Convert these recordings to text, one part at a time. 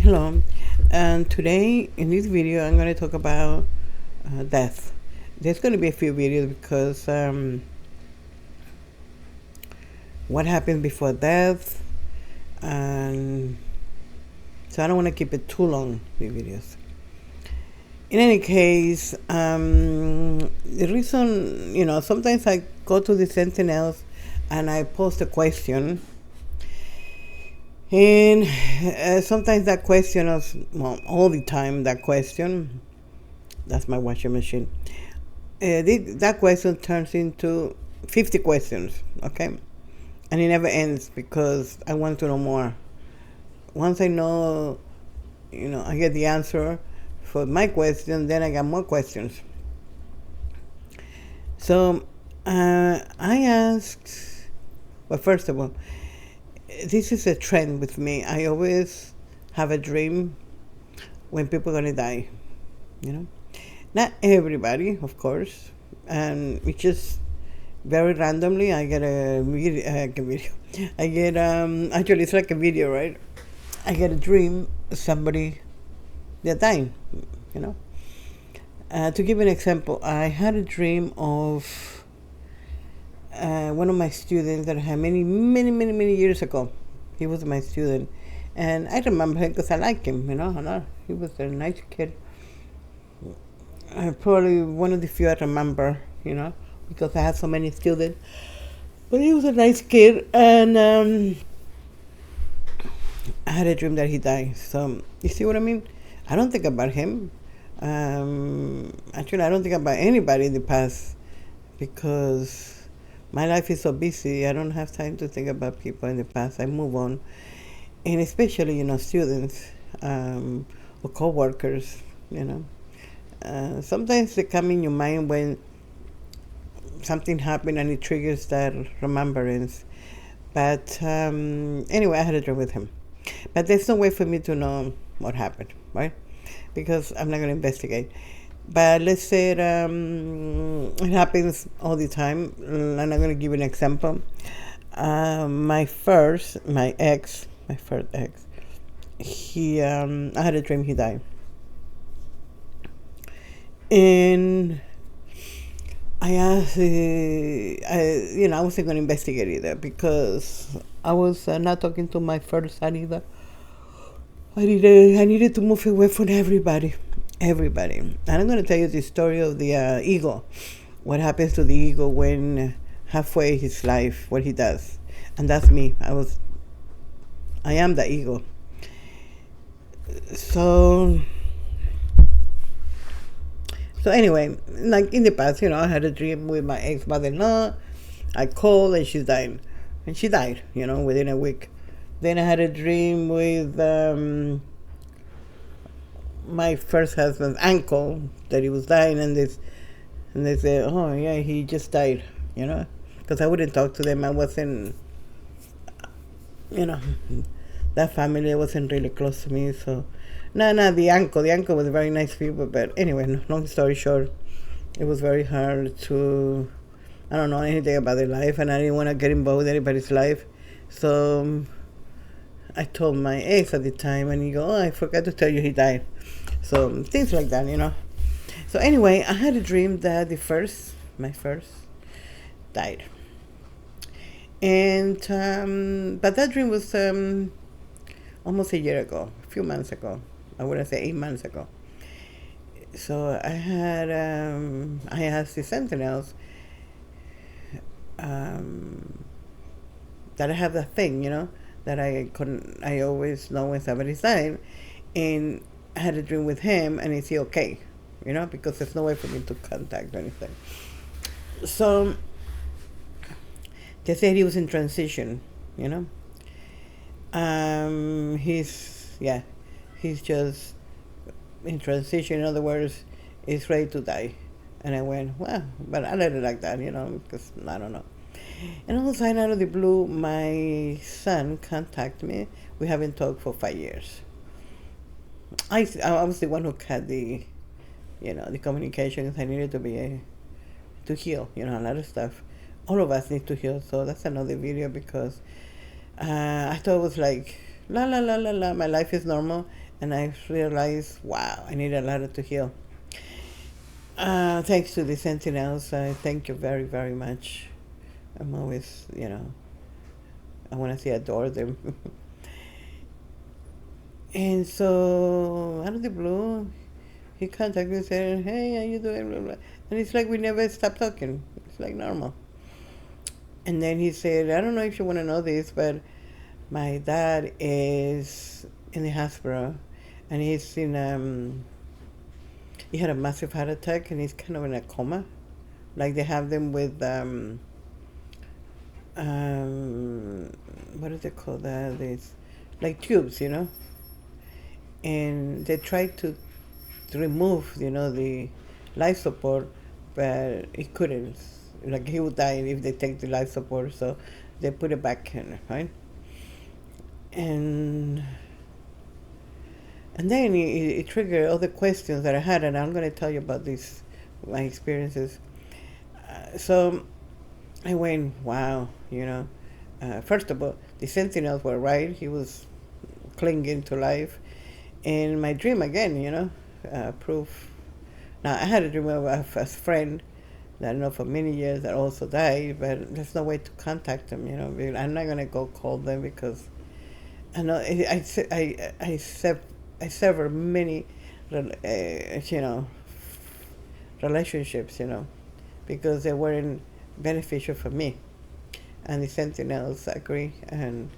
Hello, and today in this video I'm going to talk about death. There's going to be a few videos because what happens before death, and so I don't want to keep it too long, the videos. In any case, the reason, sometimes I go to the Sentinels and I post a question. And sometimes that question is, well, all the time, that question, that's my washing machine. That question turns into 50 questions, okay? And it never ends because I want to know more. Once I know, I get the answer for my question, then I got more questions. So I asked, well, first of all, this is a trend with me. I always have a dream when people are going to die, Not everybody, of course. And it's just very randomly, I get a video. I get, actually, it's like a video, right? I get a dream, somebody, they're dying, To give an example, I had a dream of one of my students that I had many years ago. He was my student, and I remember him because I like him. He was a nice kid. Probably one of the few I remember. Because I had so many students. But he was a nice kid, and I had a dream that he died. So you see what I mean? I don't think about him. Actually, I don't think about anybody in the past because my life is so busy. I don't have time to think about people in the past. I move on, and especially students or co-workers. Sometimes they come in your mind when something happened and it triggers that remembrance. But anyway, I had a dream with him, but there's no way for me to know what happened, right? Because I'm not going to investigate. But let's say it happens all the time, and I'm going to give you an example. My first ex, I had a dream he died. And I asked, I wasn't going to investigate either because I was not talking to my first son either. I needed to move away from everybody. And I'm going to tell you the story of the ego. What happens to the ego when halfway his life, what he does. And that's me. I am the ego. So anyway, like in the past, I had a dream with my ex-mother-in-law. I called and she's dying. And she died, within a week. Then I had a dream with my first husband's uncle that he was dying, and they said, "Oh yeah, he just died," because I wouldn't talk to them. I wasn't, that family wasn't really close to me. So, the uncle was very nice people. But anyway, long story short, it was very hard to. I don't know anything about their life, and I didn't want to get involved with anybody's life. So I told my ex at the time, and he go, "Oh, I forgot to tell you he died." So things like that, So anyway, I had a dream that my first, died. And but that dream was almost a year ago, a few months ago. I wouldn't say 8 months ago. So I asked the Sentinels that I have that thing, that I always know when somebody's dying, and I had a dream with him, and is he okay? Because there's no way for me to contact or anything. So they said he was in transition, he's just in transition. In other words, he's ready to die. And I went, well, but I let it like that, because I don't know. And all of a sudden, out of the blue, my son contacted me. We haven't talked for 5 years. I was the one who cut the communications. I needed to heal, a lot of stuff. All of us need to heal. So that's another video because I thought it was like, la, la, la, la, la, my life is normal. and I realized, wow, I need a lot to heal. Thanks to the Sentinels, I thank you very, very much. I'm always, I want to say adore them. And so, out of the blue, he contacted me and said, hey, how you doing? Blah, blah. And it's like we never stopped talking. It's like normal. And then he said, I don't know if you want to know this, but my dad is in the hospital, and he's he had a massive heart attack, and he's kind of in a coma. Like they have them with, what do they call that? It's like tubes, And they tried to remove, the life support, but it couldn't. Like he would die if they take the life support, so they put it back in, right? And then it triggered all the questions that I had, and I'm going to tell you about my experiences. So I went, wow, first of all, the Sentinels were right. He was clinging to life. And my dream again, proof. Now, I had a dream of a friend that I know for many years that also died, but there's no way to contact them, I'm not going to go call them because I know I sever many, relationships, because they weren't beneficial for me. And the Sentinels agree, and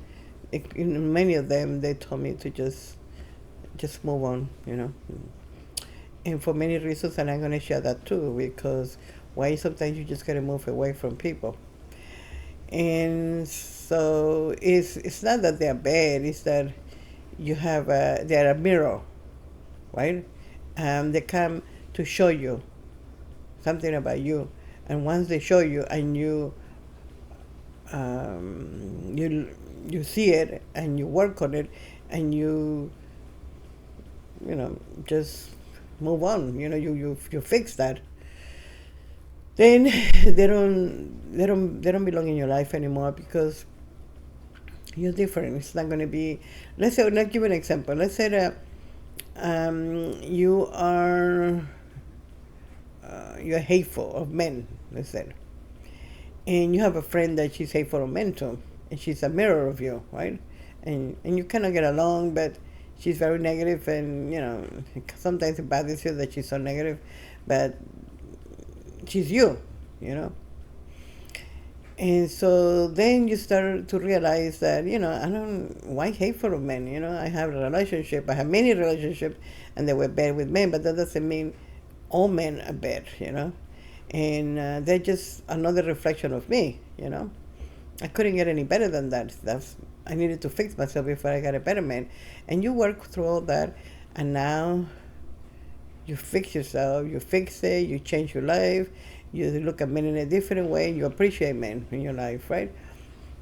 in many of them, they told me to just move on, And for many reasons, and I'm going to share that too, because why sometimes you just got to move away from people. And so it's not that they're bad, it's that they're a mirror, right? They come to show you something about you. And once they show you and you see it and you work on it and you just move on. You fix that. Then they don't belong in your life anymore because you're different. It's not going to be. Let's give you an example. Let's say that you're hateful of men. Let's say, and you have a friend that she's hateful of men too, and she's a mirror of you, right? And you kind of get along, but she's very negative, and sometimes it bothers you that she's so negative, but she's you. And so then you start to realize that why hateful of men? I have a relationship. I have many relationships, and they were bad with men, but that doesn't mean all men are bad. And they're just another reflection of me. I couldn't get any better than that. I needed to fix myself before I got a better man. And you work through all that, and now you fix yourself, you fix it, you change your life, you look at men in a different way, you appreciate men in your life, right?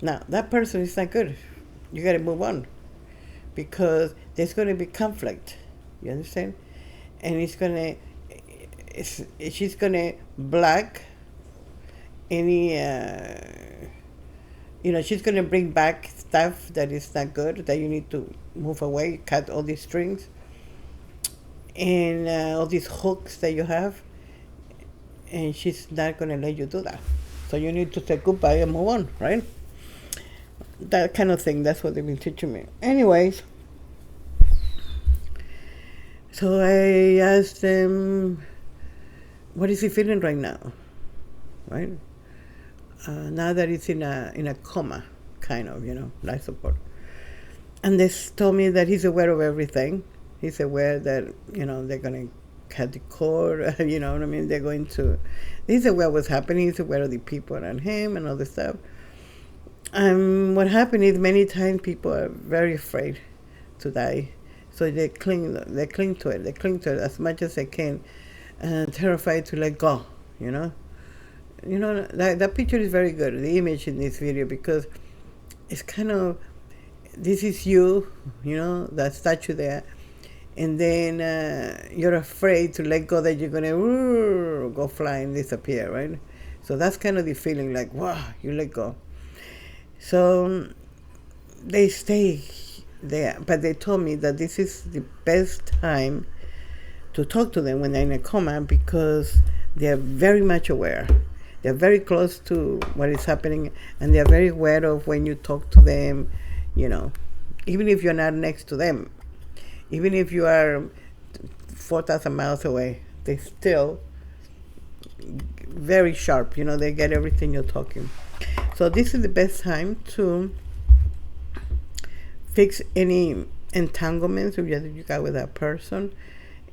Now, that person is not good. You got to move on because there's going to be conflict. You understand? And she's going to block any... she's going to bring back stuff that is not good, that you need to move away, cut all these strings, and all these hooks that you have, and she's not going to let you do that. So you need to say goodbye and move on, right? That kind of thing, that's what they've been teaching me. Anyways, so I asked them, what is he feeling right now, right? Now that he's in a coma, kind of, life support. And they told me that he's aware of everything. He's aware that, they're going to cut the cord, you know what I mean? He's aware of what's happening. He's aware of the people around him and all this stuff. What happened is many times people are very afraid to die. So they cling to it. They cling to it as much as they can, terrified to let go, that picture is very good, the image in this video, because it's kind of, this is you, that statue there, and then you're afraid to let go that you're going to go flying, disappear, right? So that's kind of the feeling, like, wow, you let go. So they stay but they told me that this is the best time to talk to them when they're in a coma because they're very much aware. They're very close to what is happening, and they're very aware of when you talk to them, even if you're not next to them, even if you are 4,000 miles away, they still very sharp. They get everything you're talking. So this is the best time to fix any entanglements that you got with that person,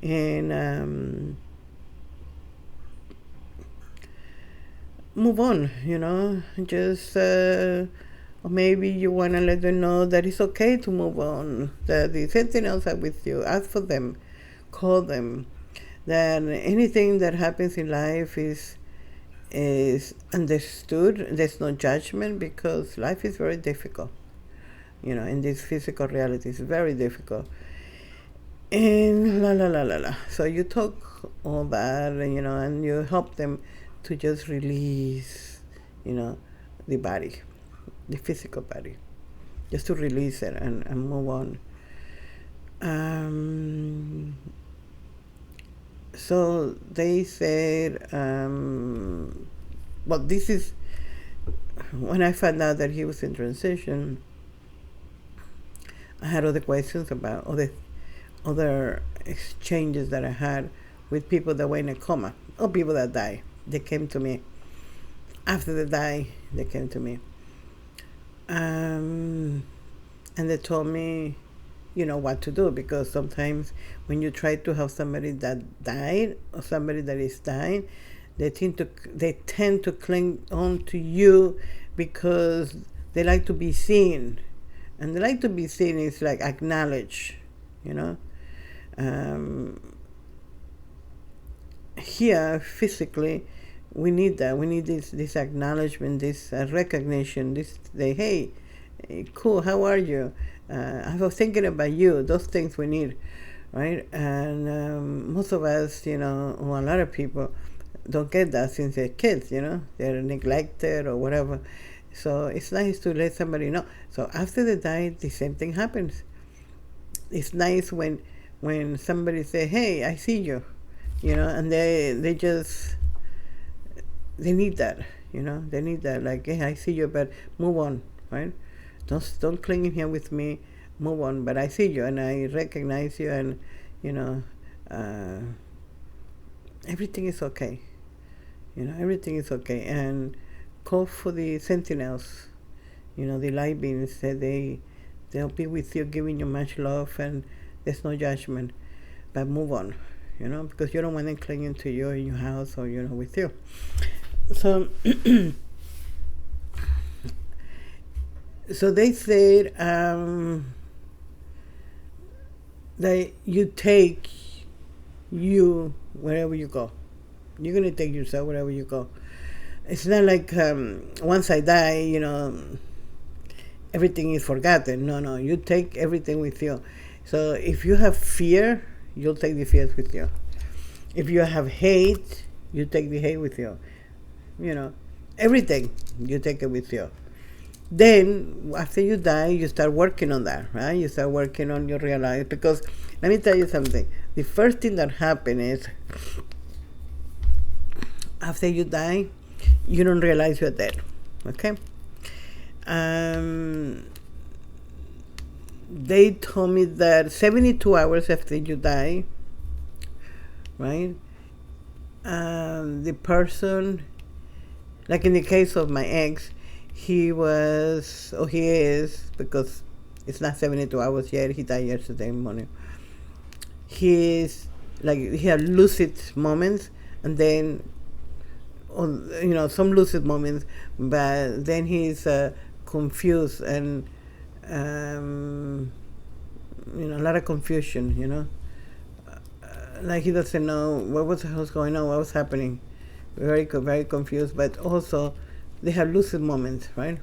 and move on. Just or maybe you want to let them know that it's okay to move on, that the sentinels are with you. Ask for them, call them, that anything that happens in life is understood. There's no judgment, because life is very difficult. In this physical reality, it's very difficult. And la la la la la. So you talk all that, and you help them to just release, the body, the physical body, just to release it and move on. So they said, well, this is when I found out that he was in transition. I had other questions about other exchanges that I had with people that were in a coma, or people that die. They came to me. After they die, they came to me. And they told me, what to do, because sometimes when you try to help somebody that died or somebody that is dying, they tend to cling on to you because they like to be seen. And they like to be seen is like acknowledged, Here, physically, we need that. We need this acknowledgement, this recognition, hey, cool, how are you? I was thinking about you. Those things we need, right? And most of us, or a lot of people, don't get that since they're kids, they're neglected or whatever. So it's nice to let somebody know. So after they die, the same thing happens. It's nice when somebody say, hey, I see you, and they need that, they need that, like, hey, I see you, but move on, right? Don't cling in here with me, move on, but I see you and I recognize you, and everything is okay, everything is okay. And call for the sentinels, the light beings, that they'll be with you, giving you much love, and there's no judgment, but move on, because you don't want them clinging to you in your house or with you. So so they said that you take you wherever you go. You're going to take yourself wherever you go. It's not like once I die, everything is forgotten. No, you take everything with you. So if you have fear, you'll take the fears with you. If you have hate, you take the hate with you. Everything, you take it with you. Then, after you die, you start working on that, right? You start working on your real life. Because, let me tell you something. The first thing that happens is, after you die, you don't realize you're dead, okay? They told me that 72 hours after you die, right, the person, like in the case of my ex, he is, because it's not 72 hours yet, he died yesterday morning. He had lucid moments, and then, some lucid moments, but then he's confused, and a lot of confusion, like he doesn't know what was going on, what was happening. Very, very confused, but also they have lucid moments, right?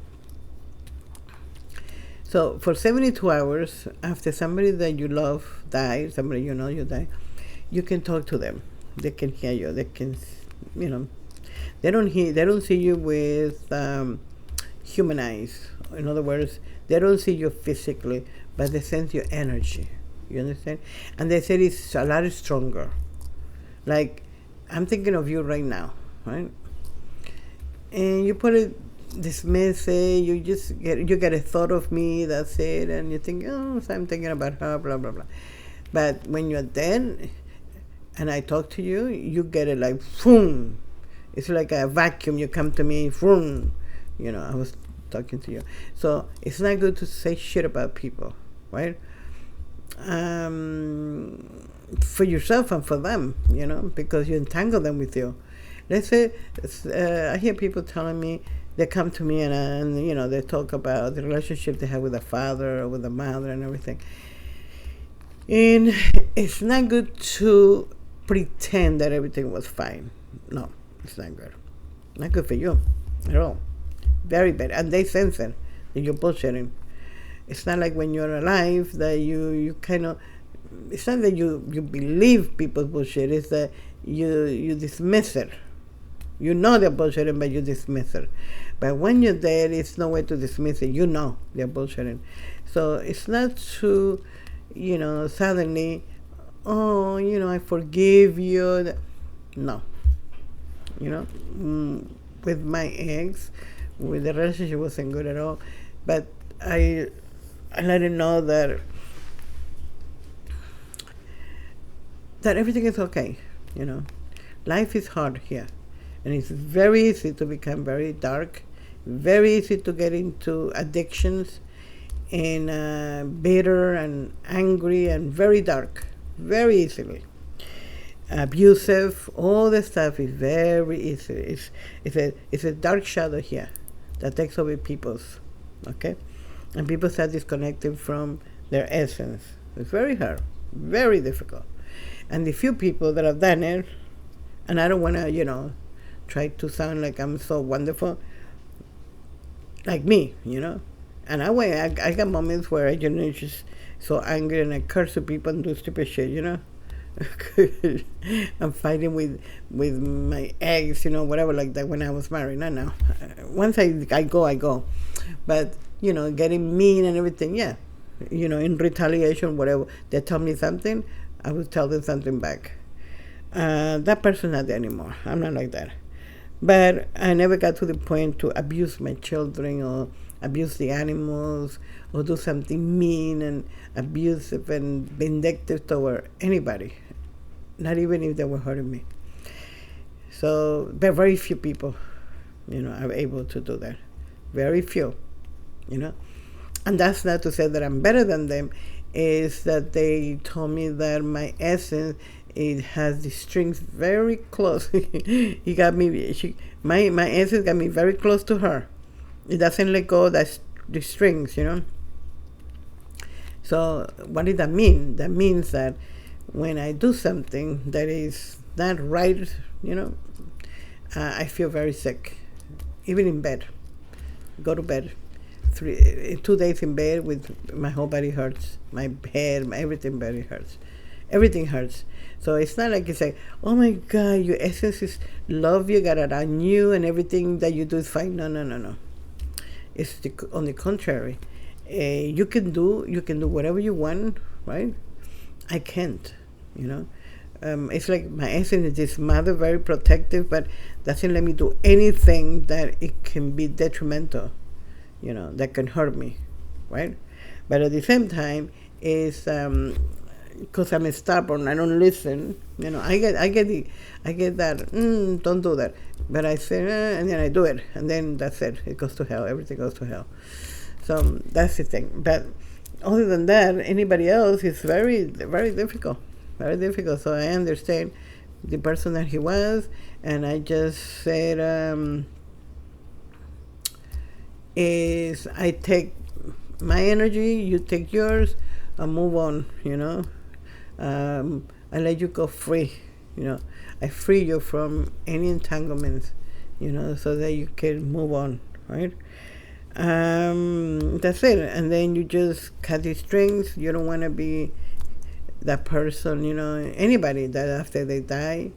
So for 72 hours after somebody that you love dies, somebody you die, you can talk to them. They can hear you. They can, they don't see you with human eyes. In other words, they don't see you physically, but they sense your energy. You understand? And they said it's a lot stronger. Like, I'm thinking of you right now, right? And you put it, dismiss it, you get a thought of me, that's it, and you think, oh, so I'm thinking about her, blah, blah, blah. But when you're dead, and I talk to you, you get it like, boom. It's like a vacuum. You come to me, boom. I was talking to you. So it's not good to say shit about people, right? For yourself and for them, because you entangle them with you. Let's say, I hear people telling me, they come to me and they talk about the relationship they have with the father or with the mother and everything. And it's not good to pretend that everything was fine. No, it's not good. Not good for you at all. Very bad. And they sense it, that you're bullshitting. It's not like when you're alive that you kind of, it's not that you believe people's bullshit, it's that you dismiss it. You know they're bullshitting, but you dismiss it. But when you're dead, it's no way to dismiss it. You know they're bullshitting. So it's not to, suddenly, oh, I forgive you. No. With my ex, with the relationship wasn't good at all. But I let him know that everything is okay. Life is hard here. And it's very easy to become very dark, very easy to get into addictions, and bitter and angry and very dark, very easily. Abusive, all this stuff is very easy. It's a dark shadow here that takes over people's, okay? And people start disconnecting from their essence. It's very hard, very difficult. And the few people that have done it, and I don't want to, try to sound like I'm so wonderful, like me, And I got moments where I just so angry and I curse at people and do stupid shit, I'm fighting with my ex, whatever like that when I was married. Not now. Once I go. But, getting mean and everything, yeah. In retaliation, whatever. They tell me something, I will tell them something back. That person's not there anymore. I'm not like that. But I never got to the point to abuse my children or abuse the animals or do something mean and abusive and vindictive toward anybody, not even if they were hurting me. So there are very few people, are able to do that. Very few, And that's not to say that I'm better than them. Is that they told me that my essence, it has the strings very close. He got me. My essence got me very close to her. It doesn't let go. That's the strings, So what does that mean? That means that when I do something that is not right, I feel very sick, even in bed. Go to bed. 2 days in bed with my whole body hurts. My head, everything body hurts. Everything hurts. So it's not like you say, oh my God, your essence is love you, got it on you, and everything that you do is fine. No. It's on the contrary. You can do whatever you want, right? I can't, It's like my essence is this mother, very protective, but doesn't let me do anything that it can be detrimental, that can hurt me, right? But at the same time, is because I'm stubborn, I don't listen. I get that. Don't do that. But I say, and then I do it, and then that's it. It goes to hell. Everything goes to hell. So that's the thing. But other than that, anybody else is very, very difficult. Very difficult. So I understand the person that he was, and I just said, is I take my energy, you take yours, and move on. I let you go free. I free you from any entanglements. So that you can move on, right? That's it. And then you just cut the strings. You don't want to be that person, anybody that after they die,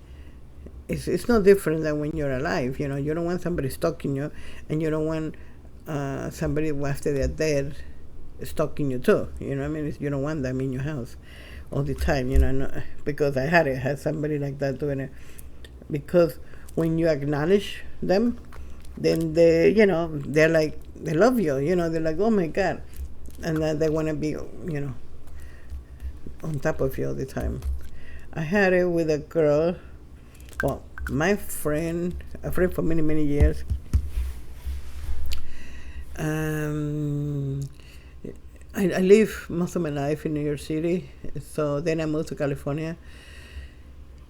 it's no different than when you're alive. You don't want somebody stalking you, and you don't want somebody after they're dead stalking you too. You know what I mean? You don't want them in your house all the time. You know, because I had somebody like that doing it. Because when you acknowledge them, then they're like, they love you. You know, they're like, oh my God, and then they want to be, on top of you all the time. I had it with a girl. Well, my friend, a friend for many, many years. I live most of my life in New York City, so then I moved to California,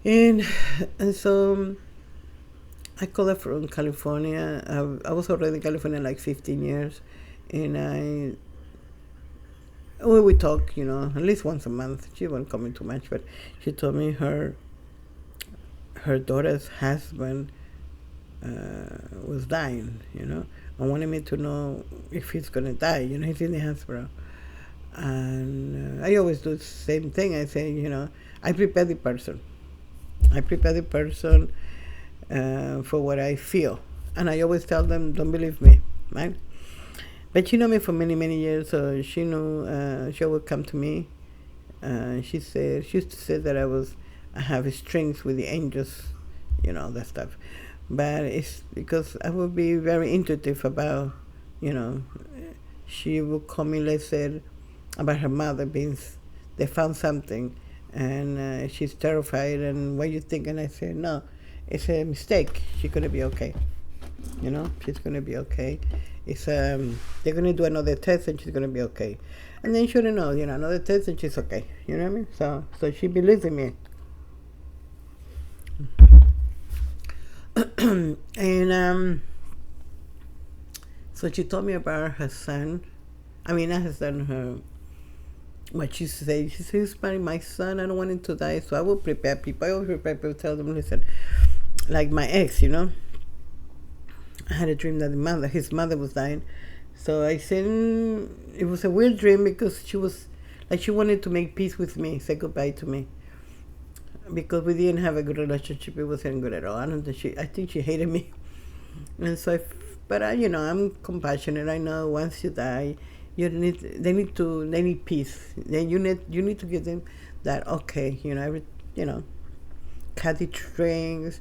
and so I called her from California. I was already in California like 15 years, and we talk, at least once a month. She wasn't coming too much, but she told me her daughter's husband was dying, and wanted me to know if he's gonna die. He's in the hospital, and I always do the same thing. I say, I prepare the person. For what I feel, and I always tell them, don't believe me, right? But she knew me for many, many years, so she knew she would come to me. She used to say that I have strings with the angels, that stuff. But it's because I would be very intuitive about, she would call me, let's say, about her mother being, they found something, and she's terrified, and what you think? And I say, no, it's a mistake. She's gonna be okay. She's gonna be okay. It's they're gonna do another test and she's gonna be okay. And then sure enough, another test and she's okay. You know what I mean? So she believes in me. And so she told me about her son. I mean, not her son, her. What she said, he's my son. I don't want him to die, so I will prepare people. I always prepare people, tell them, listen, like my ex, I had a dream that his mother was dying. So I said, it was a weird dream because she was, like, she wanted to make peace with me, say goodbye to me. Because we didn't have a good relationship, it wasn't good at all. I think she hated me. And so, I'm compassionate. I know once you die, they need peace. Then you need to give them that, okay, cut the strings.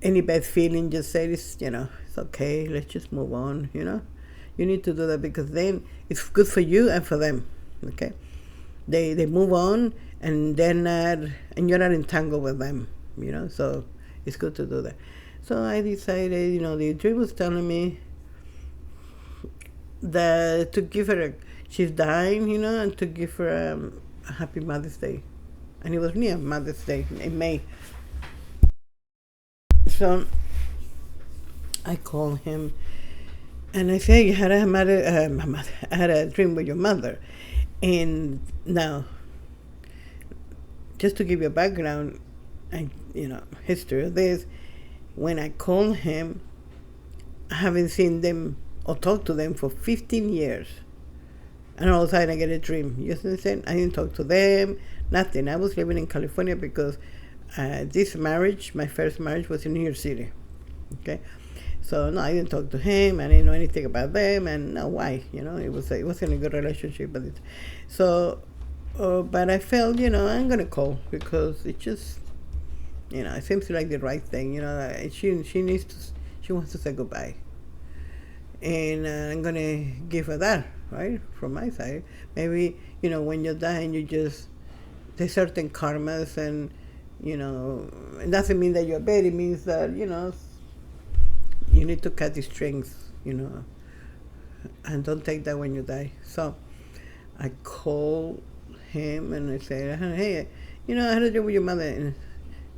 Any bad feeling, just say this, it's okay, let's just move on, You need to do that because then it's good for you and for them, okay? They move on and they're not, and you're not entangled with them, so it's good to do that. So I decided, the dream was telling me that to give her, she's dying, and to give her a happy Mother's Day. And it was near Mother's Day in May. So I called him and I said, you had I had a dream with your mother. And now, just to give you a background, history of this, when I called him, I haven't seen them or talked to them for 15 years. And all of a sudden I get a dream. You understand? I didn't talk to them, nothing. I was living in California because this marriage, my first marriage, was in New York City. Okay, so no, I didn't talk to him. I didn't know anything about them, and no, why? It wasn't a good relationship. But I felt, I'm gonna call because it just, it seems like the right thing. She wants to say goodbye, and I'm gonna give her that, right, from my side. Maybe when you're dying, there's certain karmas and. It doesn't mean that you're bad. It means that, you need to cut the strings, and don't take that when you die. So I called him and I said, hey, I had a dream with your mother. And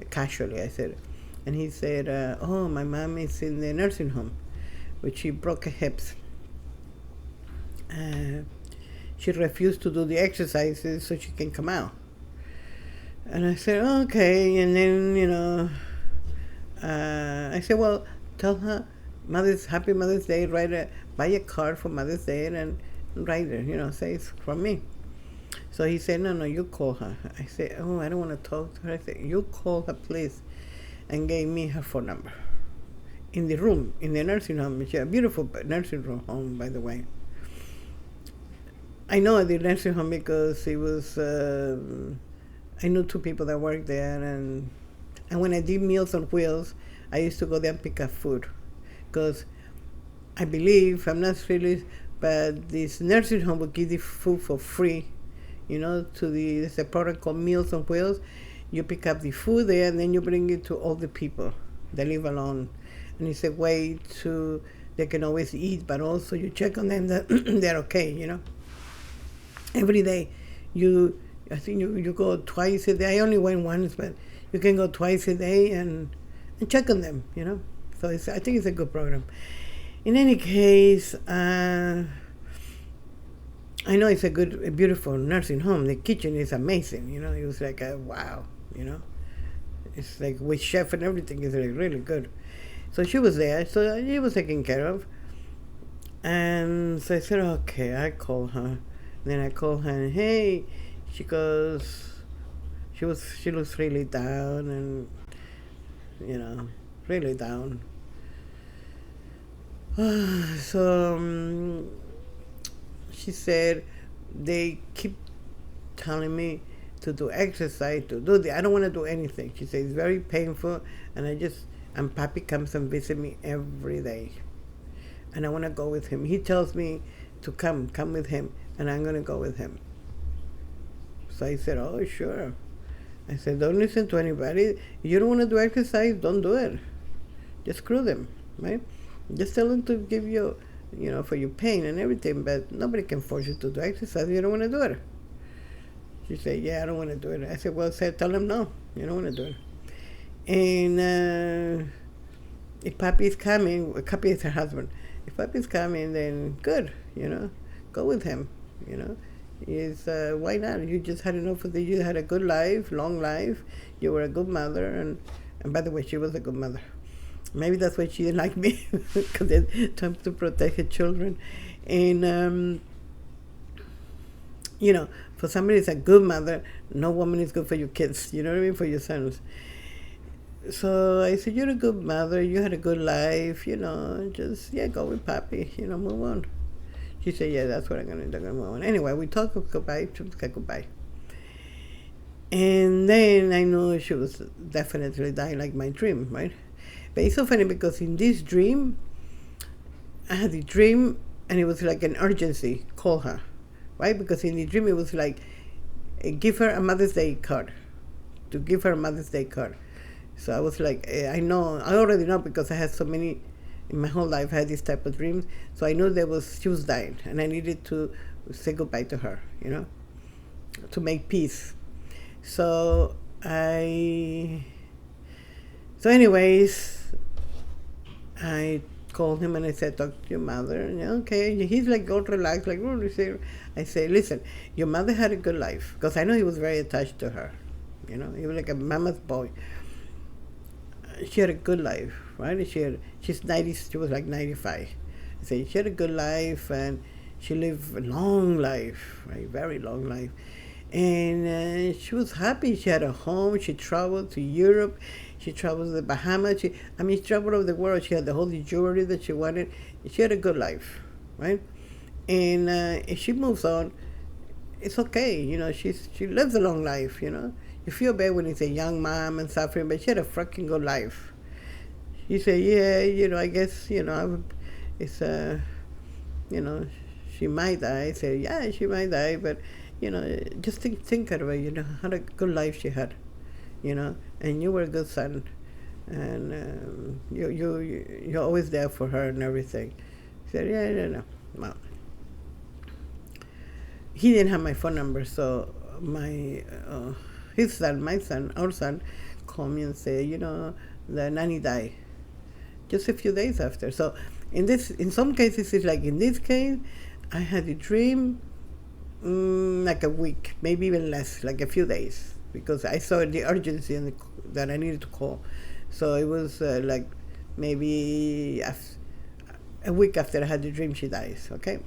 casually, I said. And he said, oh, my mom is in the nursing home, which she broke her hips. She refused to do the exercises so she can come out. And I said, okay. And then, I said, well, tell her Happy Mother's Day, buy a card for Mother's Day and write it, say it's from me. So he said, no, you call her. I said, oh, I don't want to talk to her. I said, you call her, please. And gave me her phone number. In the room, in the nursing home. It's a beautiful nursing home, by the way. I know the nursing home because it was. I knew two people that worked there, and when I did Meals on Wheels, I used to go there and pick up food, because I believe, I'm not really, but this nursing home would give the food for free, there's a program called Meals on Wheels. You pick up the food there and then you bring it to all the people that live alone. And it's a way to, they can always eat, but also you check on them that they're okay. Every day, I think you go twice a day. I only went once, but you can go twice a day and check on them. So I think it's a good program. In any case, I know it's a beautiful nursing home. The kitchen is amazing. It was like wow. It's like with chef and everything. It's like really good. So she was there. So she was taken care of. And so I said, okay, I call her. And then I call her, and hey, she goes, she looks really down, and really down. So she said, they keep telling me to do exercise, to do I don't want to do anything. She said, it's very painful, and and Papi comes and visit me every day. And I want to go with him. He tells me to come with him, and I'm going to go with him. So I said, oh, sure. I said, don't listen to anybody. If you don't want to do exercise, don't do it. Just screw them, right? Just tell them to give you, for your pain and everything, but nobody can force you to do exercise if you don't want to do it. She said, yeah, I don't want to do it. I said, well, tell them no, you don't want to do it. And if Papi is coming, Papi is her husband. If Papi is coming, then good, go with him, why not? You just had enough of you had a good life, long life. You were a good mother, and by the way, she was a good mother. Maybe that's why she didn't like me, because it's time to protect her children. And, for somebody who's a good mother, no woman is good for your kids, you know what I mean, for your sons. So I said, you're a good mother, you had a good life, just, go with Papi, move on. She said, yeah, that's what I'm going to do. Anyway, we talked goodbye. She said goodbye. And then I knew she was definitely dying, like my dream, right? But it's so funny because in this dream, I had a dream and it was like an urgency, call her, right? Because in the dream it was like, give her a Mother's Day card, to give her a Mother's Day card. So I was like, I already know because I had so many, in my whole life I had this type of dreams. So I knew she was dying and I needed to say goodbye to her, to make peace. So anyways, I called him and I said, talk to your mother. And okay, he's like all relaxed, like, oh, I say, listen, your mother had a good life, because I know he was very attached to her. He was like a mama's boy. She had a good life, right? She's 90. She was like 95. I say she had a good life and she lived a long life, right? Very long life. And she was happy. She had a home. She traveled to Europe. She traveled to the Bahamas. She traveled over the world. She had the whole jewelry that she wanted. She had a good life, right? And if she moves on, it's okay. She lives a long life. You feel bad when it's a young mom and suffering, but she had a freaking good life. You say, yeah, I guess, it's she might die. I say, yeah, she might die, but just think of it. How a good life she had, and you were a good son, and you're always there for her and everything. He said, yeah. Well, he didn't have my phone number, so our son, called me and said, the nanny died just a few days after. So in some cases, it's like in this case, I had a dream like a week, maybe even less, like a few days, because I saw the urgency that I needed to call. So it was like maybe a week after I had the dream, she dies, okay?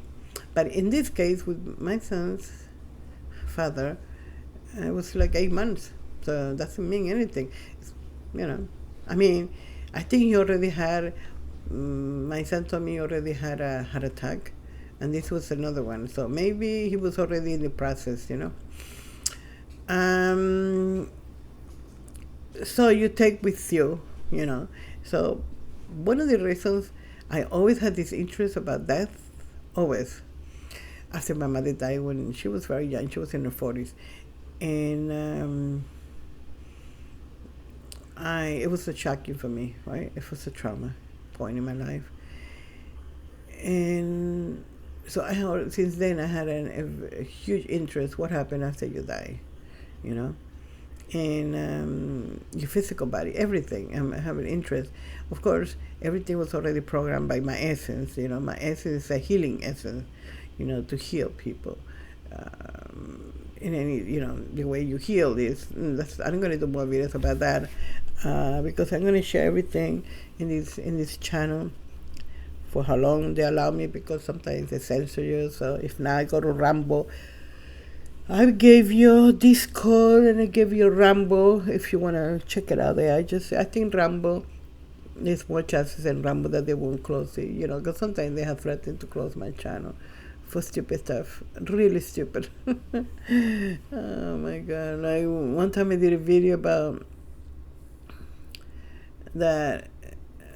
But in this case, with my son's father, it was like 8 months, so it doesn't mean anything. I think he already had, my son told me he already had a heart attack, and this was another one. So maybe he was already in the process, Um, so you take with you, So one of the reasons I always had this interest about death, always, after my mother died when she was very young, she was in her 40s, and it was a shocking for me, right? It was a trauma point in my life, and so since then I had a huge interest. What happened after you die, and your physical body, everything. I have an interest. Of course, everything was already programmed by my essence. My essence is a healing essence, to heal people. In any, the way you heal is. I'm going to do more videos about that because I'm going to share everything in this channel for how long they allow me, because sometimes they censor you. So if now I go to Rambo, I gave you Discord and I gave you Rambo if you want to check it out there. I think Rambo, there's more chances in Rambo that they won't close it, because sometimes they have threatened to close my channel for stupid stuff. Really stupid. Oh my God. One time I did a video about that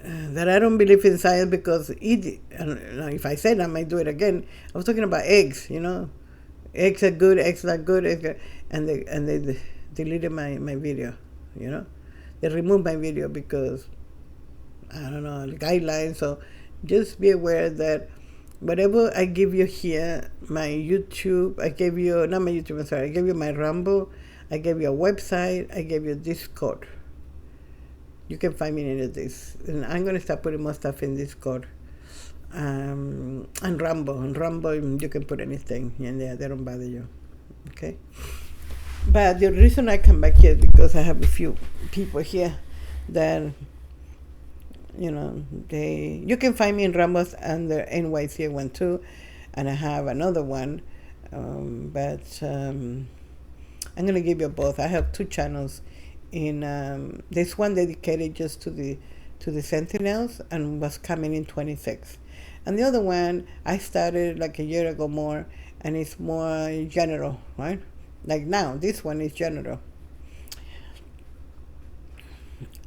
I don't believe in science because if I said I might do it again. I was talking about eggs, eggs are good, eggs not good, and they deleted my video, they removed my video because I don't know the guidelines. So just be aware that whatever I give you here, my YouTube, I gave you not my YouTube, I'm sorry, I gave you my Rumble, I gave you a website, I gave you Discord. You can find me in any of this, and I'm gonna start putting more stuff in Discord. And Rumble. On Rumble, you can put anything in there. They don't bother you. Okay? But the reason I come back here is because I have a few people here that, you can find me in Rumble under NYC12, and I have another one, but I'm going to give you both. I have two channels. There's one dedicated just to the Sentinels and was coming in 26. And the other one, I started like a year ago more, and it's more general, right? Like now, this one is general.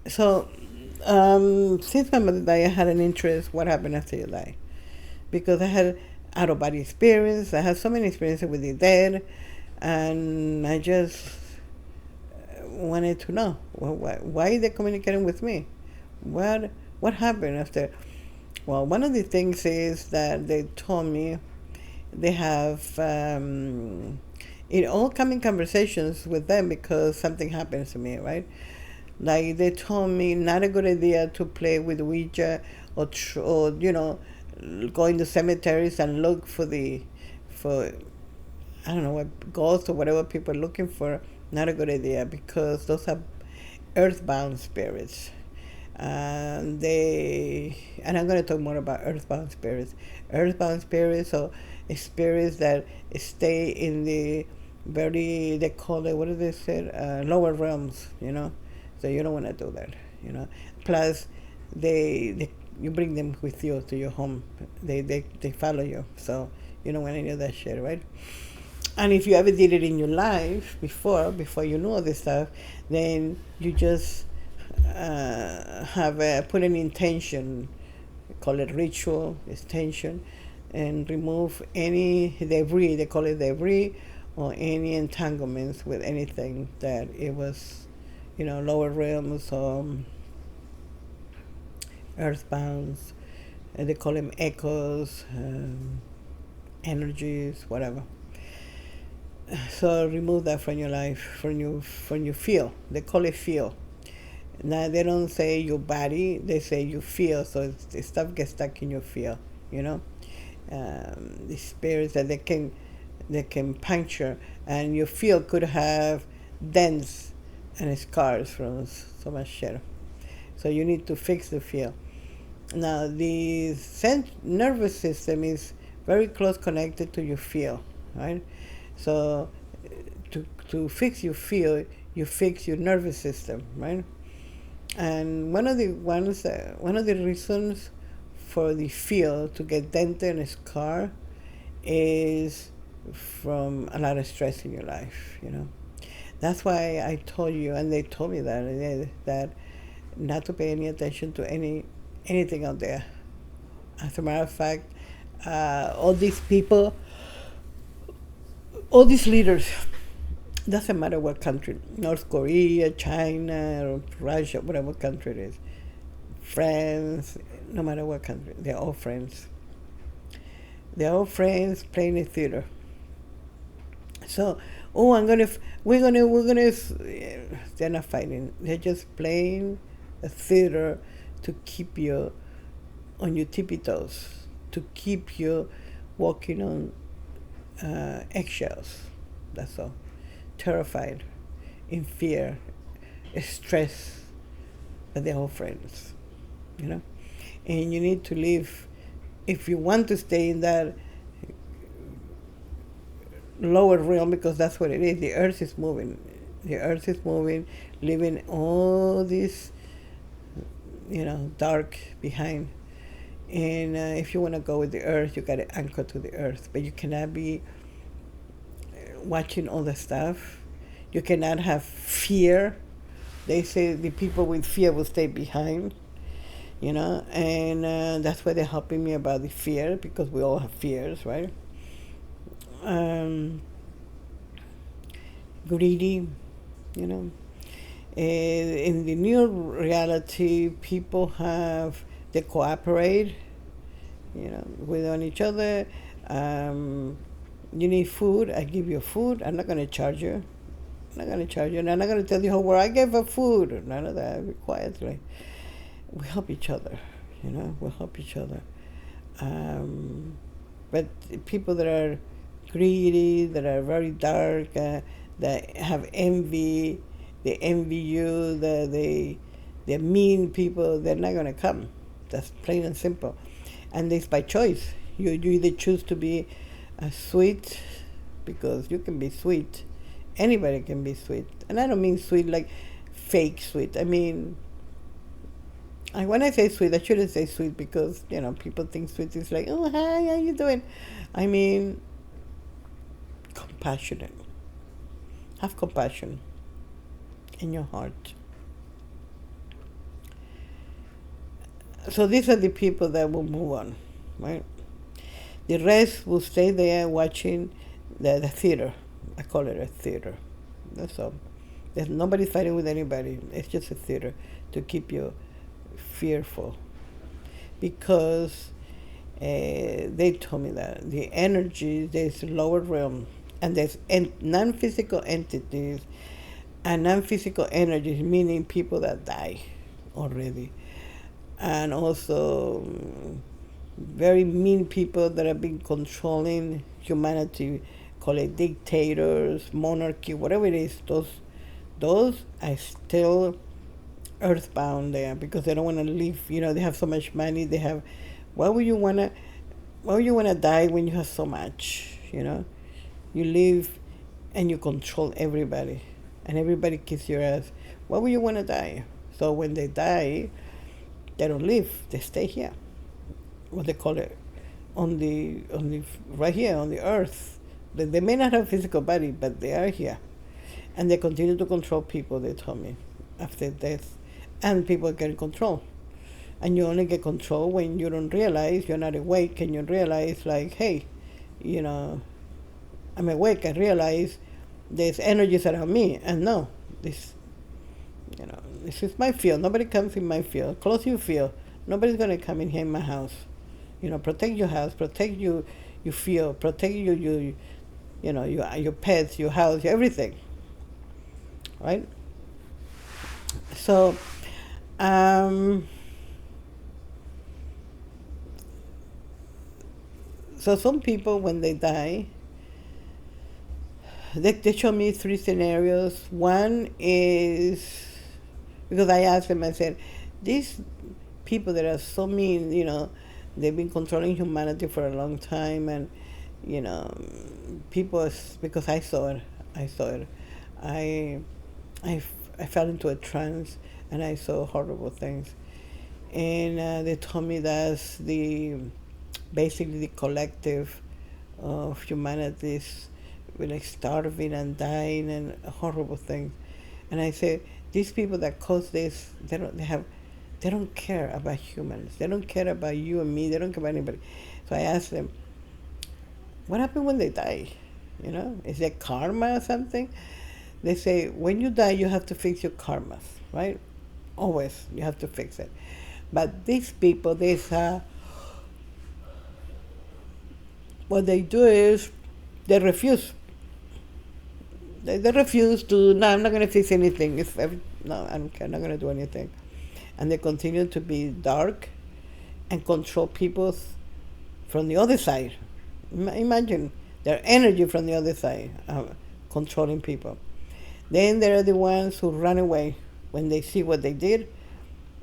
So, since my mother died, I had an interest, what happened after you die? Because I had out-of-body experience, I had so many experiences with the dead, and I just wanted to know, why are they communicating with me? What happened after? Well, one of the things is that they told me they have all coming conversations with them because something happens to me, right? Like they told me not a good idea to play with Ouija or go into cemeteries and look for I don't know what ghosts or whatever people are looking for. Not a good idea because those are earthbound spirits. And I'm going to talk more about earthbound spirits. Earthbound spirits are spirits that stay in the they call it, what do they say, lower realms, So you don't want to do that, Plus, you bring them with you to your home. They follow you, so you don't want any of that shit, right? And if you ever did it in your life before you knew all this stuff, then you just put an intention, call it ritual, intention, and remove any debris, they call it debris, or any entanglements with anything that it was, lower realms or earthbounds, and they call them echoes, energies, whatever. So remove that from your life, from your feel. They call it feel. Now they don't say your body; they say you feel. So the stuff gets stuck in your feel. The spirits that they can puncture, and your feel could have dents and scars from so much shit. So you need to fix the feel. Now the nervous system is very close connected to your feel, right? So to fix your feel, you fix your nervous system, right? And one of the reasons for the feel to get dented and scar is from a lot of stress in your life, That's why I told you, and they told me that not to pay any attention to anything out there. As a matter of fact, all these people, all these leaders, doesn't matter what country, North Korea, China, Russia, whatever country it is, France, no matter what country, they're all friends. They're all friends playing in theater. So, we're gonna. They're not fighting. They're just playing a theater to keep you on your tippy toes, to keep you walking on eggshells. That's all. Terrified, in fear, stressed, but they're all friends, And you need to live, if you want to stay in that lower realm, because that's what it is. The earth is moving. The earth is moving, leaving all this, dark behind. And if you want to go with the earth, you got to anchor to the earth. But you cannot be watching all the stuff. You cannot have fear. They say the people with fear will stay behind, and that's why they're helping me about the fear, because we all have fears, right? Greedy, in the new reality, people they cooperate, with on each other. You need food, I give you food. I'm not going to charge you. And I'm not going to tell you where I gave her food. None of that. Quietly. We help each other, we'll help each other. But people that are greedy, that are very dark, that have envy, they envy you, they're mean people, they're not going to come. That's plain and simple. And it's by choice. You either choose to be sweet, because you can be sweet. Anybody can be sweet. And I don't mean sweet like fake sweet. I mean, when I say sweet, I shouldn't say sweet because, people think sweet is like, oh, hi, how you doing? I mean, compassionate. Have compassion in your heart. So these are the people that will move on, right? The rest will stay there watching the theater. I call it a theater. That's all. There's nobody fighting with anybody. It's just a theater to keep you fearful. Because they told me that the energy, there's lower realm, and there's non-physical entities and non-physical energies, meaning people that die already. And also very mean people that have been controlling humanity, call it dictators, monarchy, whatever it is. Those are still earthbound there because they don't want to live. They have so much money. They have. Why would you wanna die when you have so much? You live and you control everybody, and everybody kiss your ass. Why would you want to die? So when they die, they don't live. They stay here. What they call it, on the right here on the earth. They may not have a physical body, but they are here, and they continue to control people. They told me after death, and people get control, and you only get control when you don't realize you're not awake, and you realize like, hey, I'm awake. I realize there's energies around me, and no, this is my field. Nobody comes in my field. Close your field. Nobody's gonna come in here in my house. Protect your house. Protect your field. Protect your pets, your house, everything. Right. So, so some people when they die, they show me 3 scenarios. One is, because I asked them, I said, these people that are so mean, they've been controlling humanity for a long time, and, people, because I saw it. I fell into a trance, and I saw horrible things. And they told me that's basically the collective of humanity like starving and dying and horrible things. And I say, these people that cause this, they don't care about humans. They don't care about you and me. They don't care about anybody. So I asked them, what happened when they die? You know, is it karma or something? They say, when you die, you have to fix your karmas, right? Always, you have to fix it. But these people, what they do is they refuse. They refuse to, no, I'm not going to fix anything. No, I'm not going to do anything. And they continue to be dark and control people from the other side. Imagine their energy from the other side, controlling people. Then there are the ones who run away when they see what they did,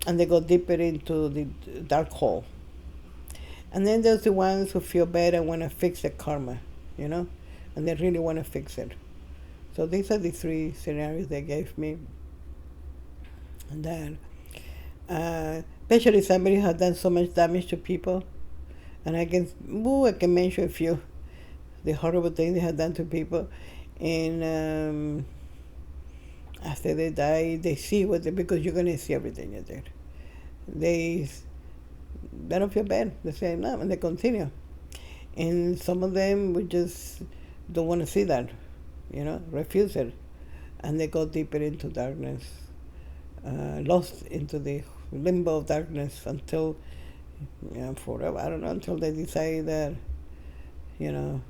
and they go deeper into the dark hole. And then there's the ones who feel bad and want to fix their karma, you know, and they really want to fix it. So these are the three scenarios they gave me. And then, especially somebody who has done so much damage to people, and I can mention a few, the horrible things they have done to people, and after they die, they see because you're going to see everything you did. They don't feel bad. They say no, and they continue. And some of them would just don't want to see that, you know, refuse it, and they go deeper into darkness, lost into the limbo of darkness until, you know, forever. I don't know, until they decide that, you know,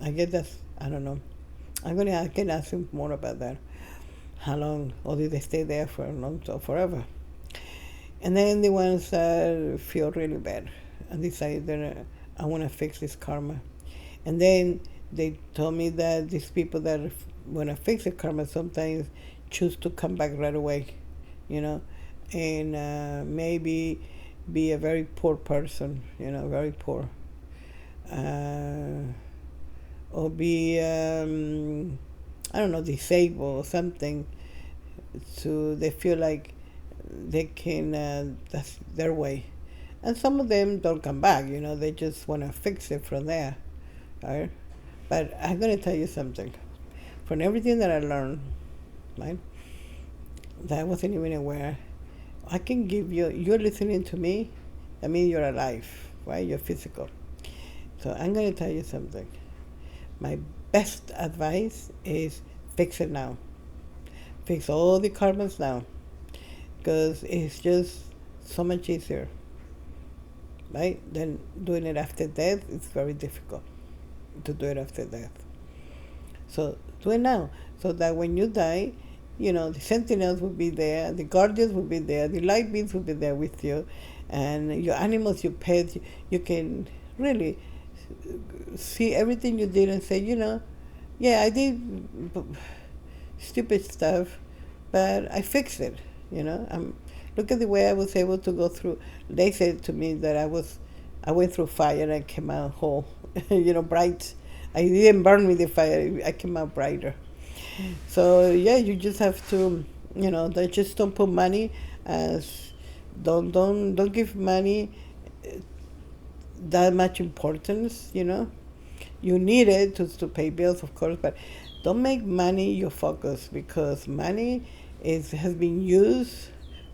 I guess that's, I don't know. I can ask him more about that. How long, or did they stay there for a long time, forever? And then the ones that feel really bad and decide that I want to fix this karma. And then they told me that these people that want to fix the karma sometimes choose to come back right away, you know, and maybe be a very poor person, you know, very poor. Or be, I don't know, disabled or something. So they feel like they can, that's their way. And some of them don't come back, you know, they just want to fix it from there, right? But I'm going to tell you something. From everything that I learned, right, that I wasn't even aware, I can give you, you're listening to me, that means you're alive, right? You're physical. So I'm going to tell you something. My best advice is fix it now. Fix all the karmas now. Because it's just so much easier, right? Than doing it after death. It's very difficult to do it after death. So do it now, so that when you die, you know, the sentinels will be there, the guardians will be there, the light beings will be there with you, and your animals, your pets, you can really see everything you did and say, you know, yeah, I did stupid stuff, but I fixed it, you know. Look at the way I was able to go through. They said to me that I went through fire and I came out whole, you know, bright. I didn't burn with the fire. I came out brighter. So yeah, you just have to, you know, just don't put money as, don't give money that much importance. You know, you need it to pay bills, of course, but don't make money your focus, because money has been used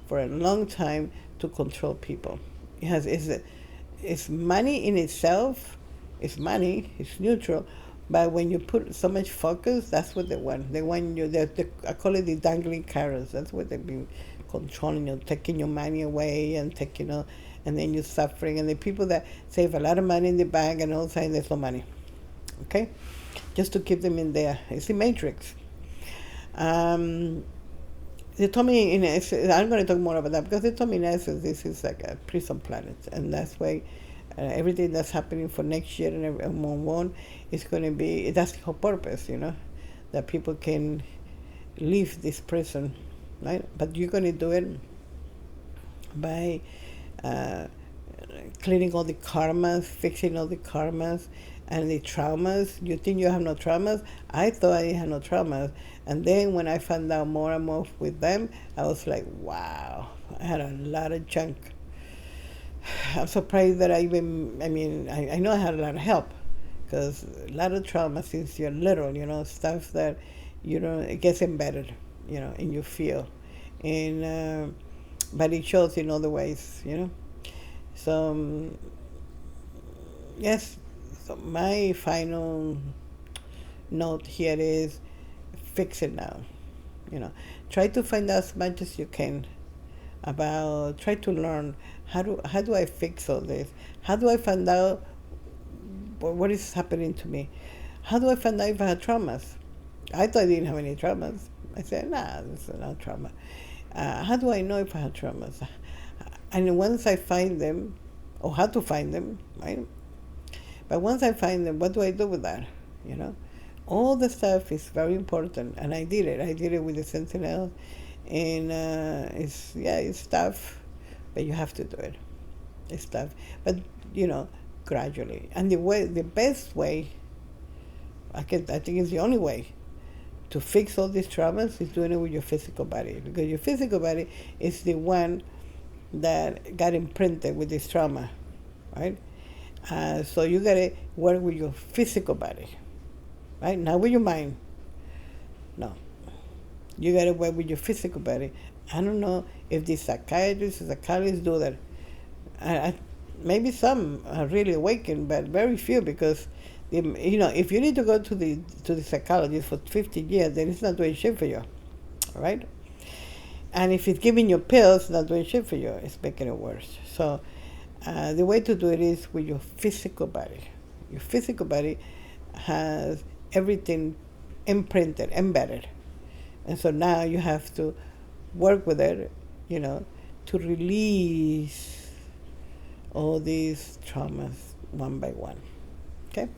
for a long time to control people. It's money in itself. It's money. It's neutral. But when you put so much focus, that's what they want. They want you. I call it the dangling carrots. That's what they've been controlling you, taking your money away and taking, you know, and then you're suffering. And the people that save a lot of money in the bank, and all of a sudden there's no money. Okay, just to keep them in there. It's the matrix. They told me I'm going to talk more about that, because they told me in essence this is like a prison planet, and that's why everything that's happening for next year and on is going to be, that's the whole purpose, you know, that people can leave this prison, right? But you're going to do it by cleaning all the karmas, fixing all the karmas and the traumas. You think you have no traumas? I thought I had no traumas. And then when I found out more and more with them, I was like, wow, I had a lot of junk. I'm surprised that I know I had a lot of help because a lot of trauma since you're little, stuff that, it gets embedded, in your feel. And, but it shows in other ways. So, yes, so my final note here is fix it now. Try to find out as much as you can about, try to learn how do I fix all this? How do I find out what is happening to me? How do I find out if I had traumas? I thought I didn't have any traumas. I said, nah, this is not trauma. How do I know if I had traumas? And once I find them, or how to find them, right? But once I find them, what do I do with that? All the stuff is very important, and I did it. I did it with the Sentinel, and it's tough, but you have to do it. It's tough, but gradually. And the best way, I think it's the only way to fix all these traumas is doing it with your physical body, because your physical body is the one that got imprinted with this trauma, right? So you gotta work with your physical body, right? Not with your mind. No, you gotta work with your physical body. I don't know if the psychiatrists or psychologists do that. Maybe some are really awakened, but very few, because if you need to go to the psychologist for 50 years, then it's not doing shit for you, right? And if it's giving you pills, it's not doing shit for you. It's making it worse. So the way to do it is with your physical body. Your physical body has everything imprinted, embedded. And so now you have to work with it, to release all these traumas one by one. Okay?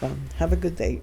Well, have a good day.